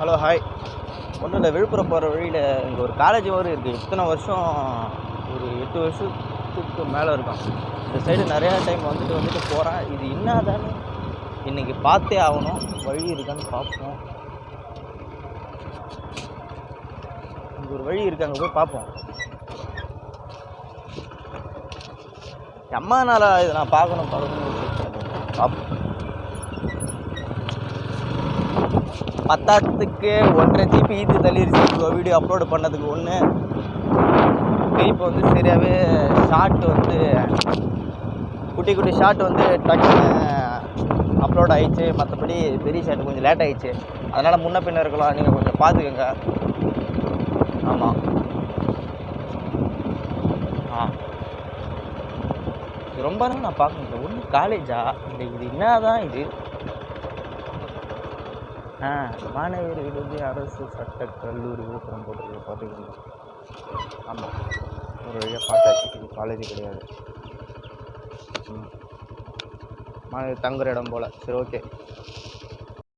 Hello hi. ஒன்றும் இல்லை, விழுப்புரம் போகிற வழியில் இங்கே ஒரு காலேஜ் மாதிரி இருக்குது. இத்தனை வருஷம் ஒரு 8 வருஷத்துக்கு மேலே இருக்கும். இந்த சைடு நிறையா டைம் வந்துட்டு போகிறேன். இது என்னதான்னு இன்றைக்கி பார்த்தே ஆகணும். வழி இருக்கான்னு பார்ப்போம். இங்கே ஒரு வழி இருக்குது, அங்கே போய் பார்ப்போம். அம்மா நாளா இதை நான் பார்க்கணும் பார்ப்போம். பத்தாத்துக்கு 1.5 GB ஈத்து தள்ளிடுச்சு. இப்போ வீடியோ அப்லோடு பண்ணதுக்கு ஒன்று இப்போ சரியாகவே ஷார்ட் குட்டி குட்டி ஷார்ட் டக்குன்னு அப்லோட் ஆகிடுச்சு. மற்றபடி பெரிய ஷார்ட் கொஞ்சம் லேட் ஆகிடுச்சு. அதனால் முன்ன பின்ன இருக்கலாம், நீங்கள் கொஞ்சம் பார்த்துக்கோங்க. ஆமாம், இது ரொம்ப நாள் நான் பார்க்கணும். ஒன்று காலேஜா இல்லை, இது என்ன தான் இது? மாணவர் விடுதி அரசு சட்டக் கல்லூரி விழுப்புரம் போட்டு பார்த்துக்கணும். ஆமாம், ஒரு வழியாக பார்த்தாச்சு. இது காலேஜ் கிடையாது, மாணவர் தங்குற இடம் போல். சரி, ஓகே.